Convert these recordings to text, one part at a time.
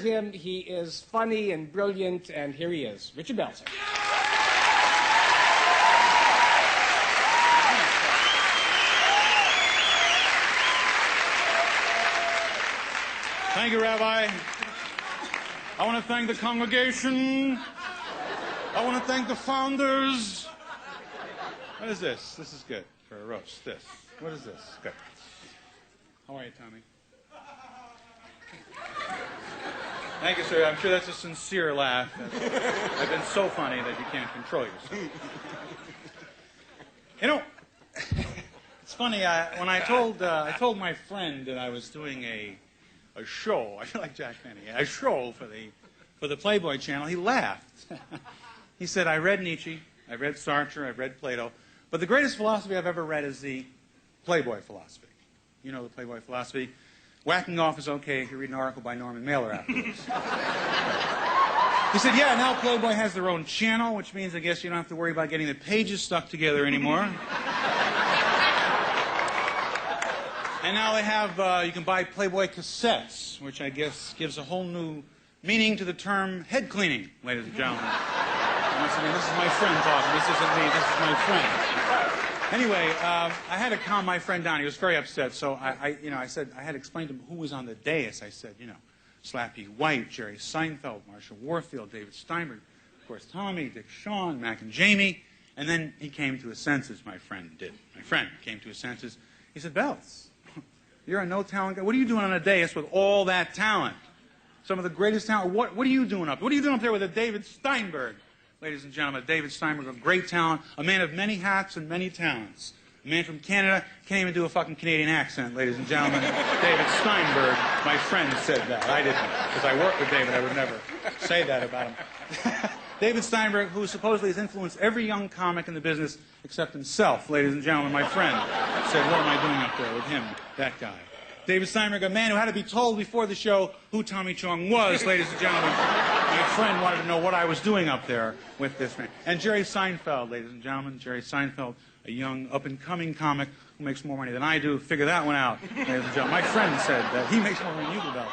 him. He is funny and brilliant, and here he is, Richard Belzer. Thank you, Rabbi. I want to thank the congregation. I want to thank the founders. What is this? This is good for a roast. This. What is this? Good. How are you, Tommy? Thank you, sir. I'm sure that's a sincere laugh. I've been so funny that you can't control yourself. You know, it's funny. When I told my friend that I was doing a show, I feel like Jack Benny, a show for the Playboy channel, he laughed. He said, I read Nietzsche, I read Sartre, I've read Plato, but the greatest philosophy I've ever read is the Playboy philosophy. You know the Playboy philosophy. Whacking off is okay if you read an article by Norman Mailer afterwards. He said, yeah, now Playboy has their own channel, which means I guess you don't have to worry about getting the pages stuck together anymore. And now they have, you can buy Playboy cassettes, which I guess gives a whole new meaning to the term head cleaning, ladies and gentlemen. Once again, this is my friend talking. This isn't me. This is my friend. Anyway, I had to calm my friend down. He was very upset. So I said, I had to explain to him who was on the dais. I said, you know, Slappy White, Jerry Seinfeld, Marsha Warfield, David Steinberg, of course, Tommy, Dick Shawn, Mac and Jamie. And then he came to his senses, my friend did. My friend came to his senses. He said, Belz, you're a no-talent guy. What are you doing on a dais with all that talent? Some of the greatest talent. What are you doing up there? What are you doing up there with a David Steinberg? Ladies and gentlemen, David Steinberg, a great talent, a man of many hats and many talents. A man from Canada, can't even do a fucking Canadian accent, ladies and gentlemen. David Steinberg, my friend said that. I didn't, because I work with David. I would never say that about him. David Steinberg, who supposedly has influenced every young comic in the business except himself, ladies and gentlemen, my friend said, what am I doing up there with him, that guy? David Steinberg, a man who had to be told before the show who Tommy Chong was, ladies and gentlemen. My friend wanted to know what I was doing up there with this man. And Jerry Seinfeld, ladies and gentlemen, Jerry Seinfeld, a young, up-and-coming comic who makes more money than I do. Figure that one out, ladies and gentlemen. My friend said that he makes more money than you do, though.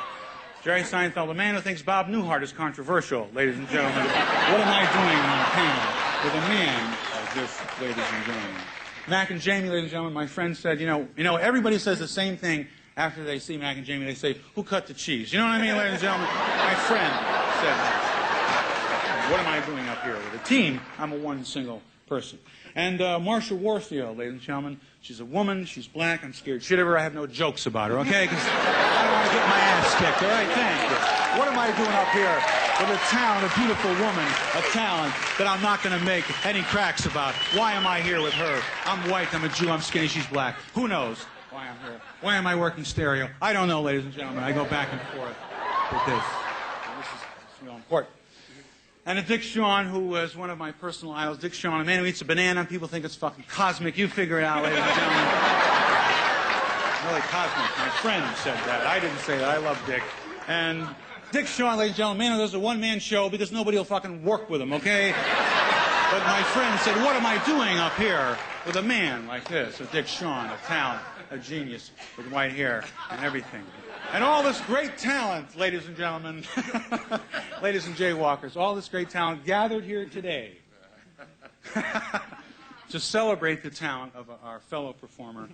Jerry Seinfeld, a man who thinks Bob Newhart is controversial, ladies and gentlemen. What am I doing on the panel with a man like this, ladies and gentlemen? Mac and Jamie, ladies and gentlemen, my friend said, you know, everybody says the same thing after they see Mac and Jamie. They say, who cut the cheese? You know what I mean, ladies and gentlemen? My friend said that. What am I doing up here with a team? I'm a one single person. And Marsha Warfield, ladies and gentlemen, she's a woman, she's black, I'm scared shit of her, I have no jokes about her, okay? Because I don't want to get my ass kicked, all right? Thank you. What am I doing up here with a talent, a beautiful woman, a talent that I'm not going to make any cracks about? Why am I here with her? I'm white, I'm a Jew, I'm skinny, she's black. Who knows why I'm here? Why am I working stereo? I don't know, ladies and gentlemen. I go back and forth with this. And this is real important. And a Dick Shawn, who was one of my personal idols. Dick Shawn, a man who eats a banana. People think it's fucking cosmic. You figure it out, ladies and gentlemen. Really cosmic. My friend said that. I didn't say that. I love Dick. And Dick Shawn, ladies and gentlemen, man who does a one-man show because nobody will fucking work with him, okay? But my friend said, what am I doing up here with a man like this? A Dick Shawn, a talent, a genius with white hair and everything. And all this great talent, ladies and gentlemen, ladies and jaywalkers, all this great talent gathered here today to celebrate the talent of our fellow performer,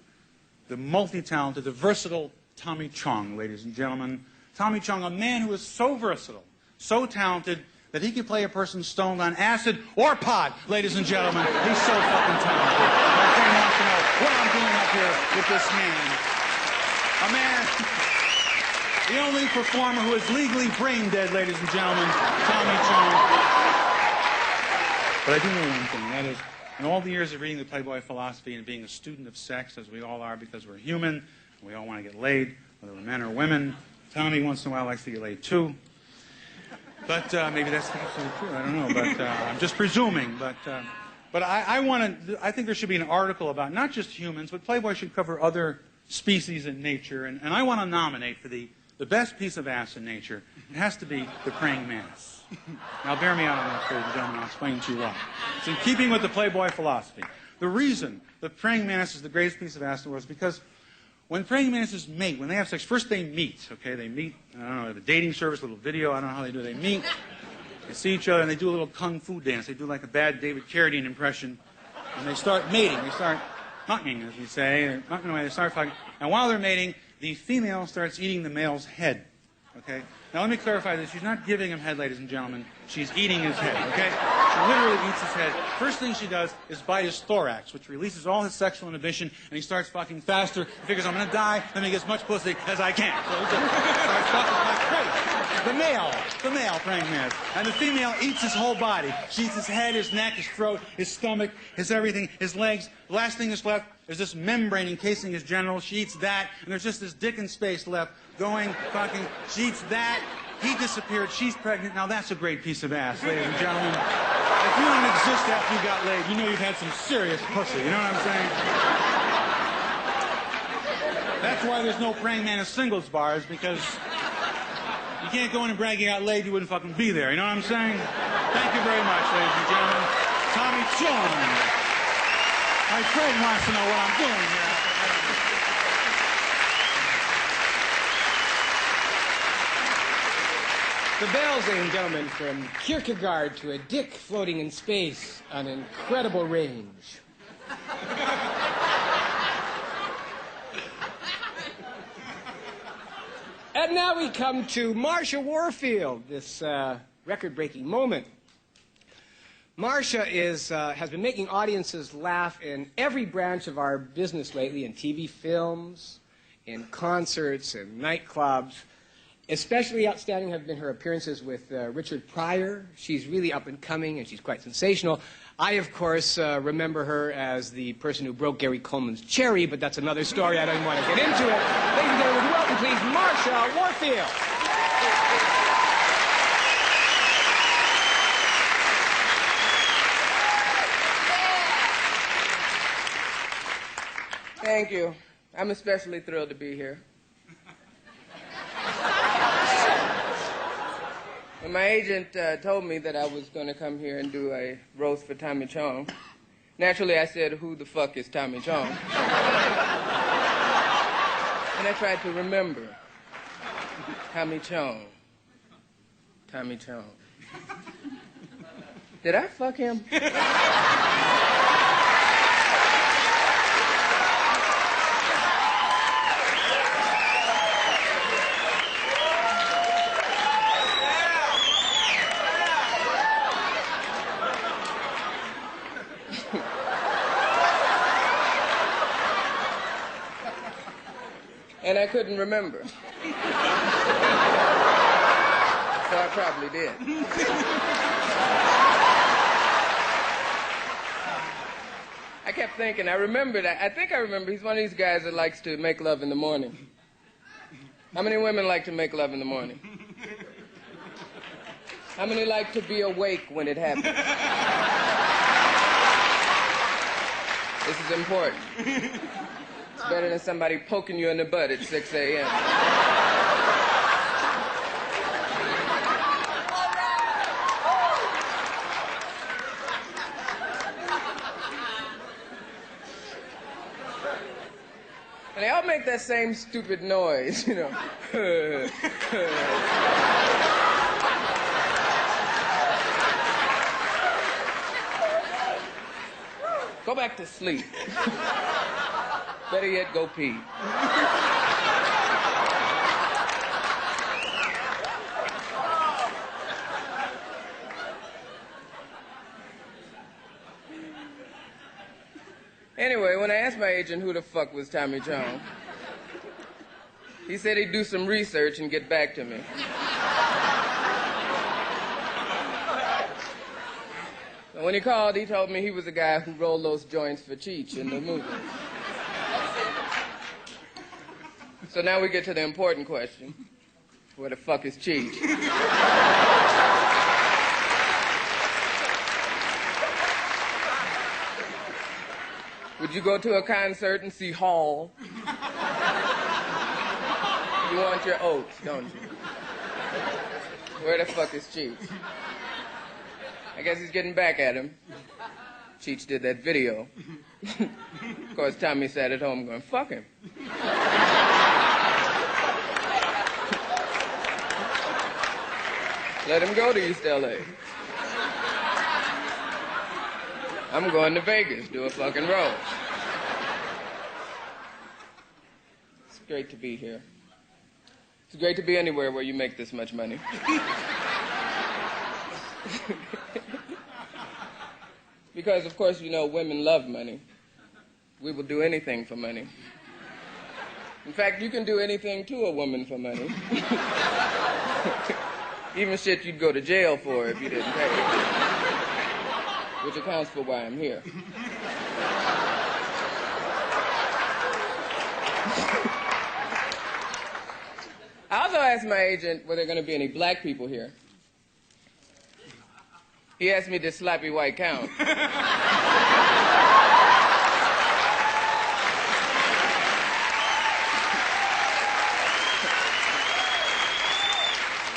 the multi-talented, the versatile Tommy Chong, ladies and gentlemen. Tommy Chong, a man who is so versatile, so talented, that he can play a person stoned on acid or pot, ladies and gentlemen. He's so fucking talented. My friend wants to know what I'm doing up here with this man. A man, the only performer who is legally brain dead, ladies and gentlemen, Tommy Chong. But I do know one thing, and that is, in all the years of reading the Playboy philosophy and being a student of sex, as we all are because we're human, and we all want to get laid, whether we're men or women, Tommy once in a while likes to get laid too. But maybe that's absolutely true. I don't know. But I'm just presuming. But I think there should be an article about not just humans, but Playboy should cover other species in nature. And I want to nominate for the best piece of ass in nature. It has to be the praying mantis. Now, bear me out on that, ladies and gentlemen. I'll explain to you why. It's in keeping with the Playboy philosophy. The reason the praying mantis is the greatest piece of ass in the world is because When praying mantises mate, when they have sex, first they meet, okay? They meet, I don't know, the dating service, a little video, I don't know how they do it. They meet, they see each other, and they do a little kung fu dance. They do like a bad David Carradine impression, and they start mating. They start fucking, as we say. They're fucking away, they start fucking. And while they're mating, the female starts eating the male's head, okay? Now, let me clarify this. She's not giving him head, ladies and gentlemen. She's eating his head, okay? She literally eats his head. First thing she does is bite his thorax, which releases all his sexual inhibition, and he starts fucking faster. He figures, I'm going to die. Let me get as much pussy as I can. So he just starts fucking like crazy. The male praying mantis. And the female eats his whole body. She eats his head, his neck, his throat, his stomach, his everything, his legs. The last thing that's left is this membrane encasing his genitals. She eats that, and there's just this dick in space left going fucking. She eats that. He disappeared. She's pregnant. Now that's a great piece of ass, ladies and gentlemen. If you don't exist after you got laid, you know you've had some serious pussy. You know what I'm saying? That's why there's no praying mantis singles bars, because you can't go in and brag you got laid, you wouldn't fucking be there. You know what I'm saying? Thank you very much, ladies and gentlemen. Tommy Chong. My friend wants to know what I'm doing here. The bells, ladies and gentlemen, from Kierkegaard to a dick floating in space on incredible range. And now we come to Marsha Warfield, this record-breaking moment. Marsha has been making audiences laugh in every branch of our business lately, in TV films, in concerts, in nightclubs. Especially outstanding have been her appearances with Richard Pryor. She's really up and coming, and she's quite sensational. I, of course, remember her as the person who broke Gary Coleman's cherry, but that's another story. I don't even want to get into it. Ladies and gentlemen, welcome, please, Marsha Warfield. Thank you. I'm especially thrilled to be here. When my agent told me that I was going to come here and do a roast for Tommy Chong, naturally I said, who the fuck is Tommy Chong? And I tried to remember. Tommy Chong. Tommy Chong. Did I fuck him? And I couldn't remember. So I probably did. I kept thinking, I think I remember he's one of these guys that likes to make love in the morning. How many women like to make love in the morning? How many like to be awake when it happens? This is important. It's better than somebody poking you in the butt at 6 a.m. And they all make that same stupid noise, you know. Go back to sleep. Better yet, go pee. Anyway, when I asked my agent who the fuck was Tommy Chong, he said he'd do some research and get back to me. So when he called, he told me he was the guy who rolled those joints for Cheech in the movie. So now we get to the important question. Where the fuck is Cheech? Would you go to a concert and see Hall? You want your oats, don't you? Where the fuck is Cheech? I guess he's getting back at him. Cheech did that video. Of course, Tommy sat at home going, fuck him. Let him go to East L.A. I'm going to Vegas, do a fucking roll. It's great to be here. It's great to be anywhere where you make this much money. Because, of course, you know, women love money. We will do anything for money. In fact, you can do anything to a woman for money. Even shit you'd go to jail for if you didn't pay. Which accounts for why I'm here. I also asked my agent were there going to be any black people here. He asked me, did Slappy White count?